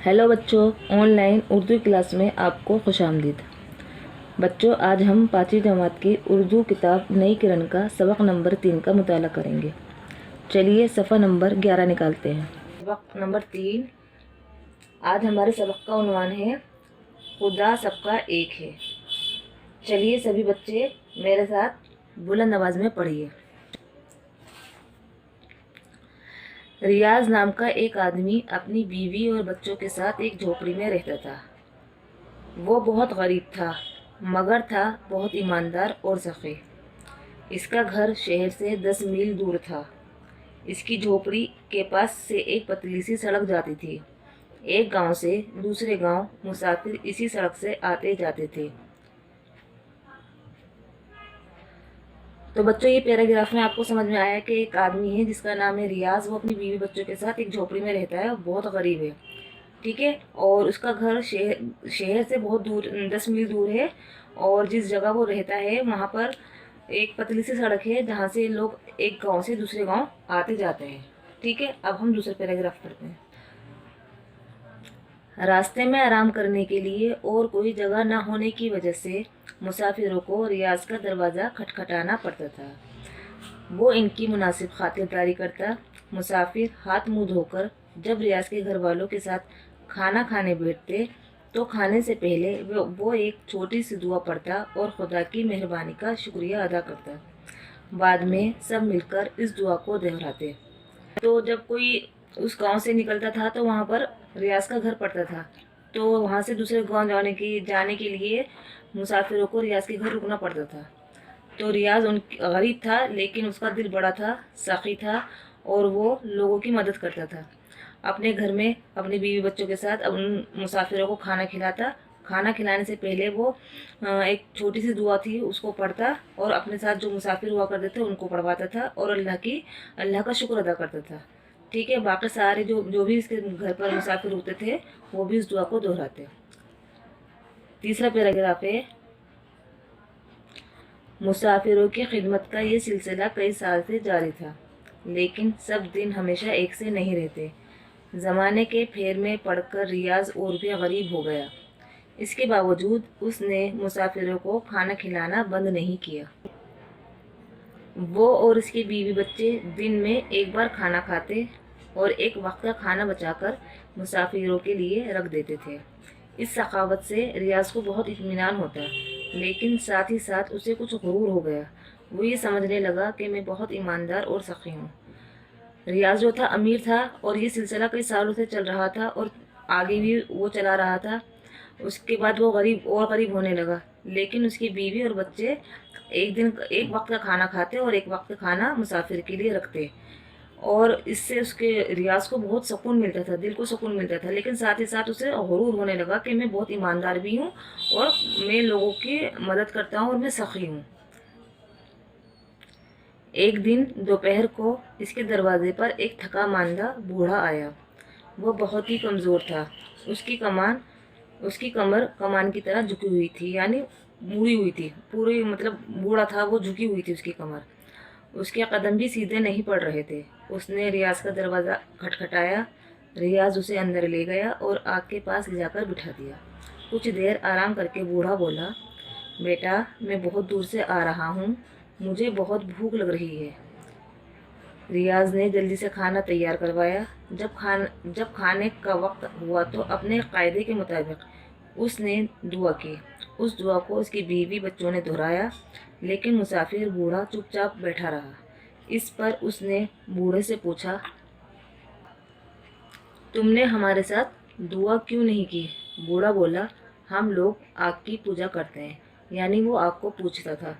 Hello बच्चों, online Urdu class में आपको खुश आमदीद। बच्चों, आज हम 5वीं जमात की उर्दू किताब नई किरण का सबक नंबर 3 का मुताला करेंगे। चलिए सफ़ा नंबर 11 निकालते हैं। सबक नंबर 3। आज हमारे सबक का उन्वान है खुदा सबका एक है। चलिए सभी बच्चे मेरे साथ बुलंद आवाज़ में पढ़िए। रियाज नाम का एक आदमी अपनी बीवी और बच्चों के साथ एक झोपड़ी में रहता था। वो बहुत गरीब था मगर था बहुत ईमानदार और सखी। इसका घर शहर से 10 मील दूर था। इसकी झोपड़ी के पास से एक पतली सी सड़क जाती थी। एक गांव से दूसरे गांव मुसाफिर इसी सड़क से आते जाते थे। तो बच्चों, ये पैराग्राफ में आपको समझ में आया कि एक आदमी है जिसका नाम है रियाज। वो अपनी बीवी बच्चों के साथ एक झोपड़ी में रहता है, बहुत गरीब है, ठीक है। और उसका घर शहर से बहुत दूर 10 मील दूर है। और जिस जगह वो रहता है वहाँ पर एक पतली सी सड़क है जहाँ से लोग एक गांव से दूसरे गांव आते जाते हैं, ठीक है। अब हम दूसरे पैराग्राफ पढ़ते हैं। रास्ते में आराम करने के लिए और कोई जगह न होने की वजह से मुसाफिरों को रियाज का दरवाज़ा खटखटाना पड़ता था। वो इनकी मुनासिब खातिरदारी करता। मुसाफिर हाथ मुँह धोकर जब रियाज के घर वालों के साथ खाना खाने बैठते तो खाने से पहले वो एक छोटी सी दुआ पढ़ता और खुदा की मेहरबानी का शुक्रिया अदा करता। बाद में सब मिलकर इस दुआ को दोहराते। तो जब कोई उस गांव से निकलता था तो वहाँ पर रियाज का घर पड़ता था। तो वहाँ से दूसरे गांव जाने के लिए मुसाफिरों को रियाज के घर रुकना पड़ता था। तो रियाज गरीब था लेकिन उसका दिल बड़ा था, सखी था और वो लोगों की मदद करता था। अपने घर में अपनी बीवी बच्चों के साथ उन मुसाफिरों को खाना खिलाता। खाना खिलाने से पहले वो एक छोटी सी दुआ थी उसको पढ़ता और अपने साथ जो मुसाफिर हुआ करते थे उनको पढ़वाता था और अल्लाह का शुक्र अदा करता था, ठीक है। बाकी सारे जो भी इसके घर पर मुसाफिर होते थे वो भी इस दुआ को दोहराते। तीसरा पैराग्राफ है, मुसाफिरों की खिदमत का ये सिलसिला कई साल से जारी था, लेकिन सब दिन हमेशा एक से नहीं रहते। ज़माने के फेर में पड़कर रियाज और भी गरीब हो गया। इसके बावजूद उसने मुसाफिरों को खाना खिलाना बंद नहीं किया। वो और उसकी बीवी बच्चे दिन में एक बार खाना खाते और एक वक्त का खाना बचाकर मुसाफिरों के लिए रख देते थे। इस सखावत से रियाज को बहुत इत्मीनान होता, लेकिन साथ ही साथ उसे कुछ गुरूर हो गया। वो ये समझने लगा कि मैं बहुत ईमानदार और सखी हूँ। रियाज जो था अमीर था और ये सिलसिला कई सालों से चल रहा था और आगे भी वो चला रहा था। उसके बाद वो गरीब होने लगा, लेकिन उसकी बीवी और बच्चे एक वक्त का खाना खाते और एक वक्त का खाना मुसाफिर के लिए रखते। और इससे उसके रियाज को बहुत सुकून मिलता था, दिल को सुकून मिलता था। लेकिन साथ ही साथ उसे गुरूर होने लगा कि मैं बहुत ईमानदार भी हूँ और मैं लोगों की मदद करता हूँ और मैं सखी हूँ। एक दिन दोपहर को इसके दरवाजे पर एक थका मांदा बूढ़ा आया। वो बहुत ही कमज़ोर था। उसकी कमर कमान की तरह झुकी हुई थी, यानी मुड़ी हुई थी पूरी, मतलब बूढ़ा था वो, झुकी हुई थी उसकी कमर। उसके कदम भी सीधे नहीं पड़ रहे थे। उसने रियाज का दरवाज़ा खटखटाया। रियाज उसे अंदर ले गया और आग के पास ले जाकर बिठा दिया। कुछ देर आराम करके बूढ़ा बोला, बेटा मैं बहुत दूर से आ रहा हूँ, मुझे बहुत भूख लग रही है। रियाज ने जल्दी से खाना तैयार करवाया। जब खाने का वक्त हुआ तो अपने कायदे के मुताबिक उसने दुआ की। उस दुआ को उसकी बीवी बच्चों ने दोहराया, लेकिन मुसाफिर बूढ़ा चुपचाप बैठा रहा। इस पर उसने बूढ़े से पूछा, तुमने हमारे साथ दुआ क्यों नहीं की? बूढ़ा बोला, हम लोग आग की पूजा करते हैं, यानी वो आग को पूछता था।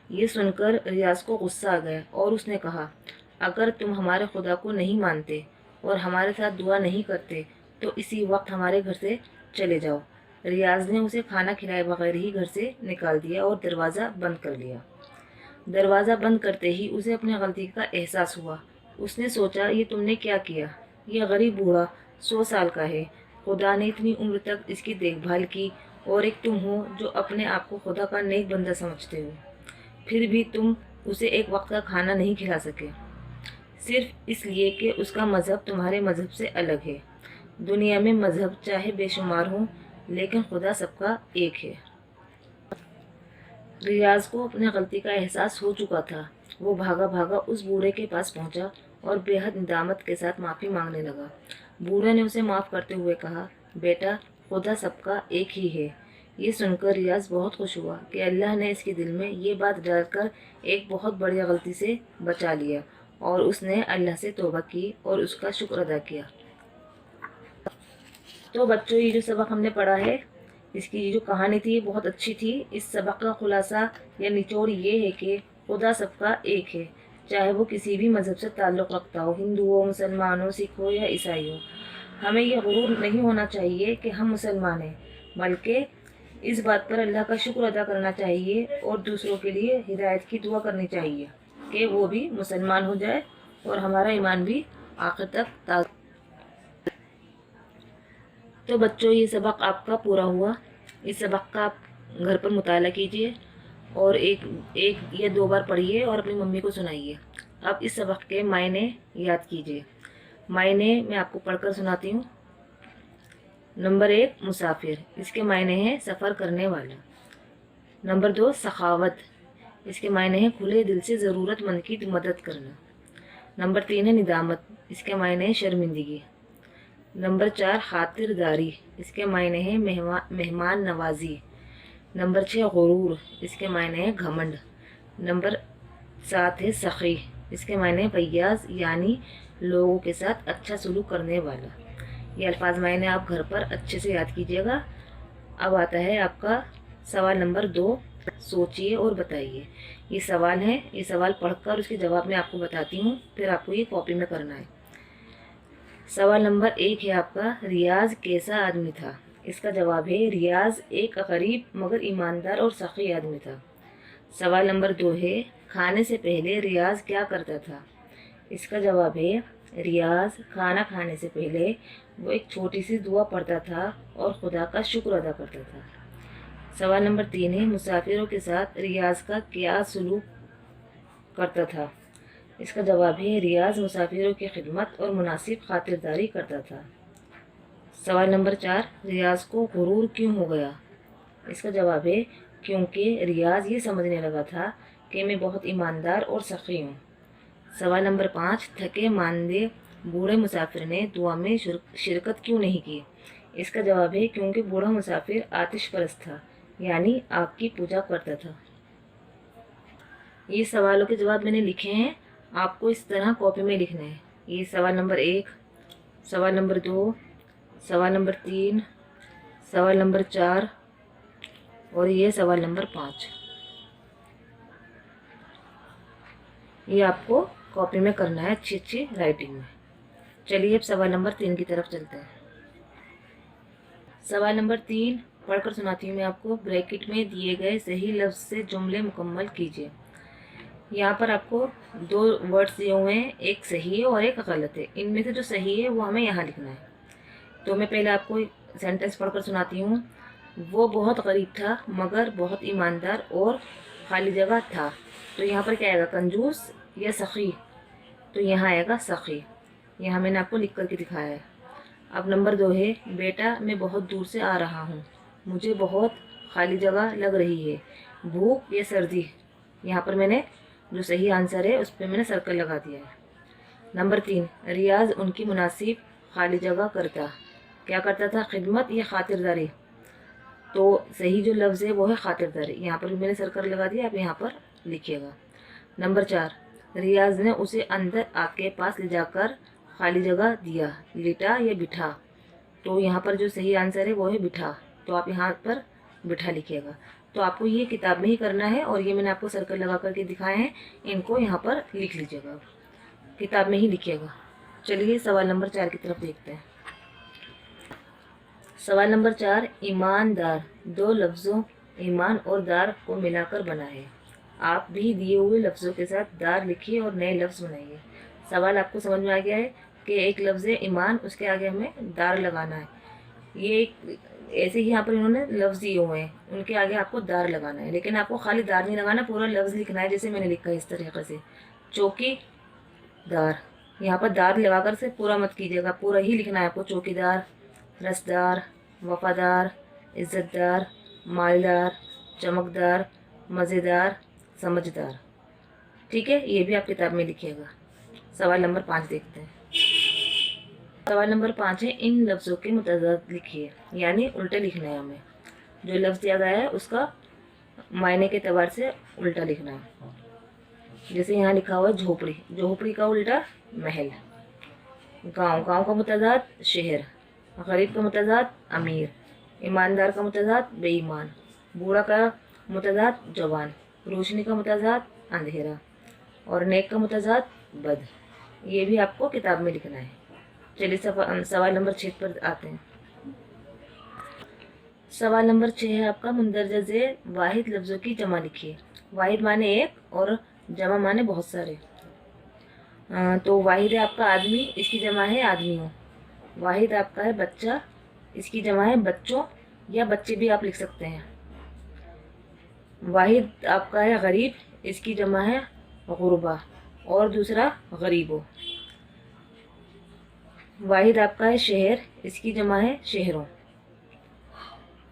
ये सुनकर रियाज को गुस्सा आ गया और उसने कहा, अगर तुम हमारे खुदा को नहीं मानते और हमारे साथ दुआ नहीं करते तो इसी वक्त हमारे घर से चले जाओ। रियाज ने उसे खाना खिलाए बगैर ही घर से निकाल दिया और दरवाज़ा बंद कर लिया। दरवाज़ा बंद करते ही उसे अपनी गलती का एहसास हुआ। उसने सोचा, ये तुमने क्या किया? यह गरीब बूढ़ा 100 साल का है। खुदा ने इतनी उम्र तक इसकी देखभाल की और एक तुम हो जो अपने आप को खुदा का नेक बंदा समझते हो, फिर भी तुम उसे एक वक्त का खाना नहीं खिला सके, सिर्फ इसलिए कि उसका मज़हब तुम्हारे मज़हब से अलग है। دنیا میں مذہب چاہے بے شمار ہوں لیکن خدا سب کا ایک ہے۔ ریاض کو اپنے غلطی کا احساس ہو چکا تھا۔ وہ بھاگا بھاگا اس بوڑھے کے پاس پہنچا اور بے حد ندامت کے ساتھ معافی مانگنے لگا۔ بوڑھے نے اسے معاف کرتے ہوئے کہا، بیٹا، خدا سب کا ایک ہی ہے۔ یہ سن کر ریاض بہت خوش ہوا کہ اللہ نے اس کے دل میں یہ بات ڈال کر ایک بہت بڑی غلطی سے بچا لیا، اور اس نے اللہ سے توبہ کی اور اس کا شکر ادا کیا۔ تو بچوں، یہ جو سبق ہم نے پڑھا ہے، اس کی یہ جو کہانی تھی یہ بہت اچھی تھی۔ اس سبق کا خلاصہ یا نچوڑ یہ ہے کہ خدا سب کا ایک ہے، چاہے وہ کسی بھی مذہب سے تعلق رکھتا ہو، ہندو ہو، مسلمان ہو، سکھ ہو یا عیسائی ہو۔ ہمیں یہ غرور نہیں ہونا چاہیے کہ ہم مسلمان ہیں، بلکہ اس بات پر اللہ کا شکر ادا کرنا چاہیے اور دوسروں کے لیے ہدایت کی دعا کرنی چاہیے کہ وہ بھی مسلمان ہو جائے اور ہمارا ایمان بھی آخر تک تازہ۔ تو بچوں، یہ سبق آپ کا پورا ہوا۔ اس سبق کا آپ گھر پر مطالعہ کیجیے اور ایک یا دو بار پڑھیے اور اپنی ممی کو سنائیے۔ اب اس سبق کے معنی یاد کیجیے۔ معنی میں آپ کو پڑھ کر سناتی ہوں۔ نمبر 1، مسافر، اس کے معنی ہیں سفر کرنے والا۔ نمبر 2، سخاوت، اس کے معنی ہیں کھلے دل سے ضرورت مند کی مدد کرنا۔ نمبر 3 ہے ندامت، اس کے معنی ہیں شرمندگی۔ نمبر 4، خاطرداری، اس کے معنی ہیں مہمان نوازی۔ نمبر 6، غرور، اس کے معنی ہیں گھمنڈ۔ نمبر 7 ہے سخی، اس کے معنی ہیں فیاض، یعنی لوگوں کے ساتھ اچھا سلوک کرنے والا۔ یہ الفاظ معنی آپ گھر پر اچھے سے یاد کیجیے گا۔ اب آتا ہے آپ کا سوال نمبر 2، سوچیے اور بتائیے۔ یہ سوال ہے، یہ سوال پڑھ کر اس کے جواب میں آپ کو بتاتی ہوں، پھر آپ کو یہ کاپی میں کرنا ہے۔ سوال نمبر 1 ہے آپ کا، ریاض کیسا آدمی تھا؟ اس کا جواب ہے، ریاض ایک غریب مگر ایماندار اور سخی آدمی تھا۔ سوال نمبر 2 ہے، کھانے سے پہلے ریاض کیا کرتا تھا؟ اس کا جواب ہے، ریاض کھانا کھانے سے پہلے وہ ایک چھوٹی سی دعا پڑھتا تھا اور خدا کا شکر ادا کرتا تھا۔ سوال نمبر 3 ہے، مسافروں کے ساتھ ریاض کا کیا سلوک کرتا تھا؟ اس کا جواب ہے، ریاض مسافروں کی خدمت اور مناسب خاطرداری کرتا تھا۔ سوال نمبر 4، ریاض کو غرور کیوں ہو گیا؟ اس کا جواب ہے، کیونکہ ریاض یہ سمجھنے لگا تھا کہ میں بہت ایماندار اور سخی ہوں۔ سوال نمبر 5، تھکے ماندے بوڑھے مسافر نے دعا میں شرکت کیوں نہیں کی؟ اس کا جواب ہے، کیونکہ بوڑھا مسافر آتش پرست تھا، یعنی آگ کی پوجا کرتا تھا۔ یہ سوالوں کے جواب میں نے لکھے ہیں، آپ کو اس طرح کاپی میں لکھنا ہے۔ یہ سوال نمبر 1، سوال نمبر 2، سوال نمبر 3، سوال نمبر 4 اور یہ سوال نمبر 5۔ یہ آپ کو کاپی میں کرنا ہے اچھی اچھی رائٹنگ میں۔ چلیے اب سوال نمبر 3 کی طرف چلتے ہیں۔ سوال نمبر 3 پڑھ کر سناتی ہوں میں آپ کو۔ بریکٹ میں دیے گئے صحیح لفظ سے جملے مکمل کیجیے۔ یہاں پر آپ کو 2 ورڈس دیے ہوئے ہیں، ایک صحیح ہے اور ایک غلط ہے۔ ان میں سے جو صحیح ہے وہ ہمیں یہاں لکھنا ہے۔ تو میں پہلے آپ کو سینٹنس پڑھ کر سناتی ہوں۔ وہ بہت غریب تھا مگر بہت ایماندار اور خالی جگہ تھا۔ تو یہاں پر کیا آئے گا، کنجوس یا سخی؟ تو یہاں آئے گا سخی۔ یہاں میں نے آپ کو لکھ کر کے دکھایا ہے۔ اب نمبر 2 ہے، بیٹا میں بہت دور سے آ رہا ہوں، مجھے بہت خالی جگہ لگ رہی ہے، بھوک یا سردی؟ یہاں پر میں نے جو صحیح آنسر ہے اس پہ میں نے سرکل لگا دیا ہے۔ نمبر 3، ریاض ان کی مناسب خالی جگہ کرتا، کیا کرتا تھا، خدمت یا خاطرداری؟ تو صحیح جو لفظ ہے وہ ہے خاطرداری۔ یہاں پر بھی میں نے سرکل لگا دیا، آپ یہاں پر لکھیے گا۔ نمبر 4، ریاض نے اسے اندر آگ کے پاس لے جا کر خالی جگہ دیا، لٹا یا بٹھا؟ تو یہاں پر جو صحیح آنسر ہے وہ ہے بٹھا، تو آپ یہاں پر بٹھا لکھیے گا۔ تو آپ کو یہ کتاب میں ہی کرنا ہے اور یہ میں نے آپ کو سرکل لگا کر کے دکھائے ہیں، ان کو یہاں پر لکھ لیجیے گا، کتاب میں ہی لکھیے گا۔ چلیے سوال نمبر 4 کی طرف دیکھتے ہیں۔ سوال نمبر 4، ایماندار 2 لفظوں ایمان اور دار کو ملا کر بنا ہے۔ آپ بھی دیے ہوئے لفظوں کے ساتھ دار لکھیے اور نئے لفظ بنائیے۔ سوال آپ کو سمجھ میں آ گیا ہے کہ ایک لفظ ہے ایمان، اس کے آگے ہمیں دار لگانا ہے۔ یہ ایسے ہی یہاں پر انہوں نے لفظ دیے ہوئے ہیں، ان کے آگے آپ کو دار لگانا ہے، لیکن آپ کو خالی دار نہیں لگانا، پورا لفظ لکھنا ہے جیسے میں نے لکھا ہے اس طریقے سے، چوکی دار۔ यहाँ पर दार लगा कर से पूरा मत कीजिएगा, पूरा ही लिखना है आपको। चौकीदार, रसदार, वफादार, इज़्ज़तदार, मालदार, चमकदार, मज़ेदार, समझदार। ठीक है, ये भी आप किताब में लिखिएगा। सवाल नंबर 5 देखते हैं। सवाल नंबर 5 है, इन लफ्ज़ों के मुतज़ाद लिखिए, यानी उल्टे लिखना है हमें। जो लफ्ज़ दिया गया है उसका मायने के एतबार से उल्टा लिखना है। जैसे यहाँ लिखा हुआ है झोपड़ी, झोपड़ी का उल्टा महल। गांव, गांव का मुतज़ाद शहर। गरीब का मुतज़ाद अमीर। ईमानदार का मुतज़ाद बेईमान। बूढ़ा का मुतज़ाद जवान। रोशनी का मुतज़ाद अंधेरा। और नेक का मुतज़ाद बद। ये भी आपको किताब में लिखना है। चलिए सवाल नंबर 6 पर आते हैं। सवाल नंबर 6 है आपका, मुंदरजा ज़ेल वाहिद लफ्ज़ों की जमा लिखिए। वाहिद माने एक और जमा माने बहुत सारे। तो वाहिद है आपका आदमी, इसकी जमा है आदमियों। वाहिद आपका है बच्चा, इसकी जमा है बच्चों, या बच्चे भी आप लिख सकते हैं। वाहिद आपका है गरीब, इसकी जमा है गुरबा और दूसरा गरीबों। वाहिद आपका है शहर, इसकी जमा है शहरों।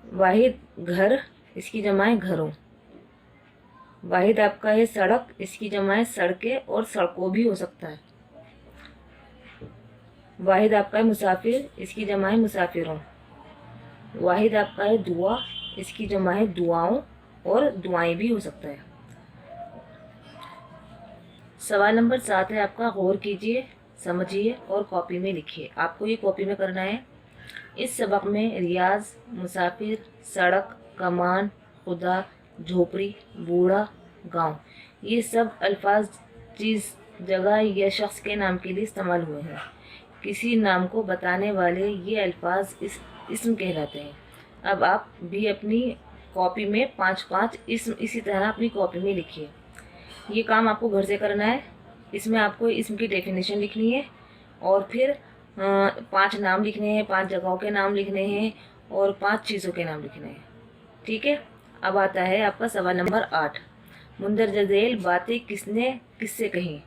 वाहिद घर, इसकी जमा है घरों। वाहिद आपका है सड़क, इसकी जमा है सड़कें और सड़कों भी हो सकता है। वाहिद आपका है मुसाफिर, इसकी जमा है मुसाफिरों। वाहिद आपका है दुआ, इसकी जमा है दुआओं और दुआएं भी हो सकता है। सवाल नंबर 7 है आपका, गौर कीजिए, समझिए और कॉपी में लिखिए। आपको ये कॉपी में करना है। इस सबक में रियाज, मुसाफिर, सड़क, कमान, खुदा, झोपड़ी, बूढ़ा, गांव, ये सब अल्फाज चीज़, जगह या शख्स के नाम के लिए इस्तेमाल हुए हैं। किसी नाम को बताने वाले ये अल्फाज इसम कहलाते हैं। अब आप भी अपनी कॉपी में 5-5 इसम इसी तरह अपनी कॉपी में लिखिए। ये काम आपको घर से करना है। इसमें आपको इसम की डेफिनेशन लिखनी है और फिर 5 नाम लिखने हैं, 5 जगहों के नाम लिखने हैं और 5 चीज़ों के नाम लिखने हैं। ठीक है, अब आता है आपका सवाल नंबर 8, मुंदरजा ज़ेल बातें किसने किससे कही।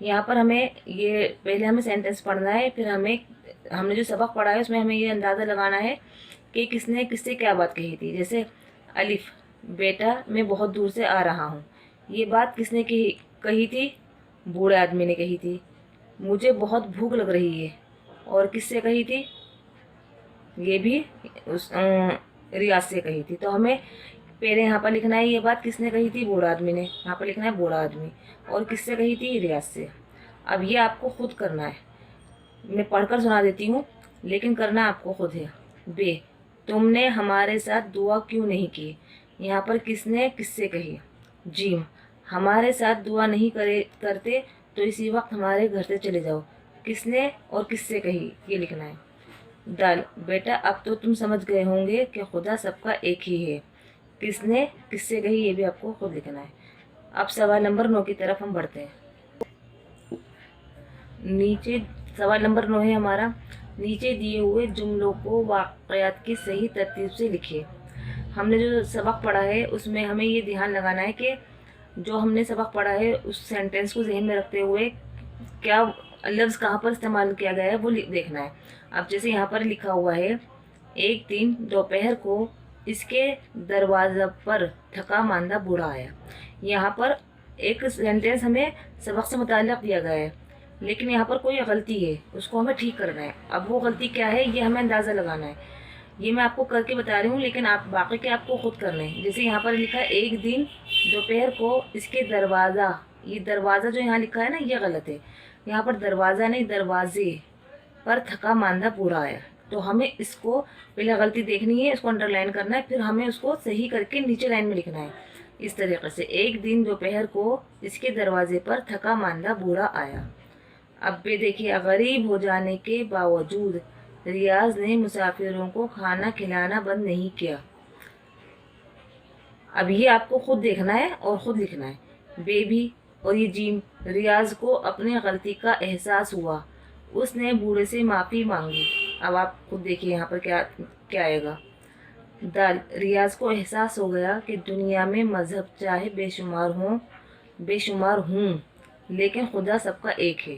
यहाँ पर हमें ये पहले हमें सेंटेंस पढ़ना है, फिर हमने जो सबक पढ़ा है उसमें हमें ये अंदाज़ा लगाना है कि किसने किससे क्या बात कही थी। जैसे अलिफ, बेटा मैं बहुत दूर से आ रहा हूँ, ये बात किसने कही थी? बूढ़े आदमी ने कही थी। मुझे बहुत भूख लग रही है, और किससे कही थी? ये भी उस रियाज से कही थी। तो हमें पहले यहाँ पर लिखना है ये बात किसने कही थी? बूढ़ा आदमी ने। यहाँ पर लिखना है बूढ़ा आदमी, और किससे कही थी? रियाज से। अब ये आपको खुद करना है, मैं पढ़कर सुना देती हूँ लेकिन करना आपको खुद है। बे, तुमने हमारे साथ दुआ क्यों नहीं की, यहाँ पर किसने किससे कही? जीम, हमारे साथ दुआ नहीं करते तो इसी वक्त हमारे घर से चले जाओ, किसने और किससे कही, ये लिखना है। दाल, बेटा अब तो तुम समझ गए होंगे कि खुदा सबका एक ही है, किसने किससे कही, ये भी आपको खुद लिखना है। अब सवाल नंबर 9 की तरफ हम बढ़ते हैं। नीचे सवाल नंबर 9 है हमारा, नीचे दिए हुए जुमलों को वाक़यात की सही तरतीब से लिखिए। हमने जो सबक पढ़ा है उसमें हमें ये ध्यान लगाना है कि जो हमने सबक पढ़ा है उस सेंटेंस को जहन में रखते हुए क्या लफ्ज़ कहाँ पर इस्तेमाल किया गया है वो देखना है। अब जैसे यहाँ पर लिखा हुआ है, एक दिन दोपहर को इसके दरवाज़े पर थका मांदा बूढ़ा आया। यहाँ पर एक सेंटेंस हमें सबक से मुताल्लिक़ दिया गया है, लेकिन यहाँ पर कोई गलती है, उसको हमें ठीक करना है। अब वो गलती क्या है ये हमें अंदाज़ा लगाना है। ये मैं आपको करके बता रही हूँ, लेकिन आप बाकी के आपको खुद करने हैं। जैसे यहाँ पर लिखा है एक दिन दोपहर को इसके दरवाज़ा, ये दरवाज़ा जो यहाँ लिखा है ना ये गलत है। यहाँ पर दरवाज़ा नहीं दरवाजे पर थका मांदा बूढ़ा आया। तो हमें इसको पहले गलती देखनी है, इसको अंडरलाइन करना है, फिर हमें उसको सही करके नीचे लाइन में लिखना है। इस तरीके से एक दिन दोपहर को इसके दरवाजे पर थका मांदा बूढ़ा आया। अब भी देखिए, गरीब हो जाने के बावजूद रियाज ने मुसाफिरों को खाना खिलाना बंद नहीं किया। अब ये आपको खुद देखना है और खुद लिखना है। बेबी और ये जीम, रियाज को अपनी गलती का एहसास हुआ, उसने बूढ़े से माफ़ी मांगी। अब आप खुद देखिए यहाँ पर क्या क्या आएगा। दाल, रियाज को एहसास हो गया कि दुनिया में मज़हब चाहे बेशुमार हूँ लेकिन खुदा सबका एक है।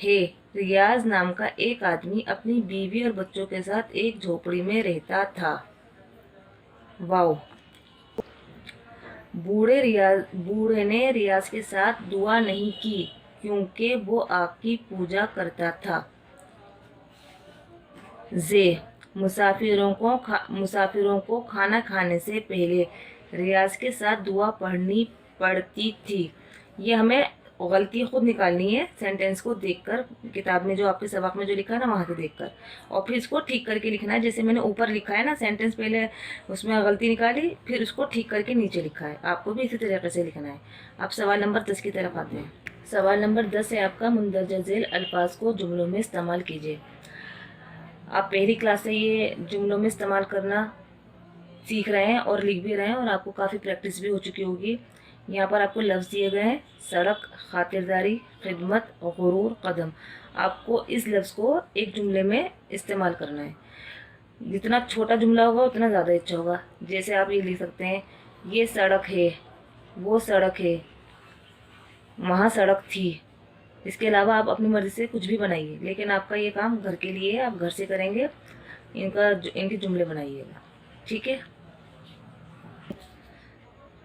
ہے ریاض نام کا ایک آدمی اپنی بیوی اور بچوں کے ساتھ ایک جھوپڑی میں رہتا تھا۔ واو۔ بوڑھے نے ریاض کے ساتھ دعا نہیں کی کیونکہ وہ آگ کی پوجا کرتا تھا۔ مسافروں کو کھانا کھانے سے پہلے ریاض کے ساتھ دعا پڑھنی پڑتی تھی۔ یہ ہمیں غلطی خود نکالنی ہے سینٹینس کو دیکھ کر، کتاب میں جو آپ کے سبق میں جو لکھا ہے نا وہاں سے دیکھ کر، اور پھر اس کو ٹھیک کر کے لکھنا ہے۔ جیسے میں نے اوپر لکھا ہے نا سینٹینس، پہلے اس میں غلطی نکالی، پھر اس کو ٹھیک کر کے نیچے لکھا ہے، آپ کو بھی اسی طریقے سے لکھنا ہے۔ اب سوال نمبر 10 کی طرف آتے ہیں۔ سوال نمبر 10 ہے آپ کا، مندرجہ ذیل الفاظ کو جملوں میں استعمال کیجیے۔ آپ پہلی کلاس سے یہ جملوں میں استعمال کرنا سیکھ رہے ہیں اور لکھ بھی رہے ہیں، اور آپ کو کافی پریکٹس بھی ہو چکی ہوگی۔ یہاں پر آپ کو لفظ دیے گئے ہیں: سڑک، خاطرداری، خدمت، غرور، قدم۔ آپ کو اس لفظ کو ایک جملے میں استعمال کرنا ہے۔ جتنا چھوٹا جملہ ہوگا اتنا زیادہ اچھا ہوگا۔ جیسے آپ یہ لکھ سکتے ہیں: یہ سڑک ہے، وہ سڑک ہے، وہاں سڑک تھی۔ اس کے علاوہ آپ اپنی مرضی سے کچھ بھی بنائیے، لیکن آپ کا یہ کام گھر کے لیے ہے، آپ گھر سے کریں گے، ان کے جملے بنائیے گا، ٹھیک ہے؟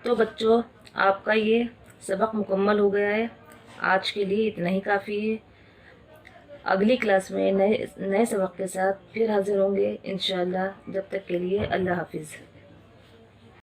تو بچوں، آپ کا یہ سبق مکمل ہو گیا ہے۔ آج کے لیے اتنا ہی کافی ہے۔ اگلی کلاس میں نئے سبق کے ساتھ پھر حاضر ہوں گے انشاءاللہ۔ جب تک کے لیے اللہ حافظ۔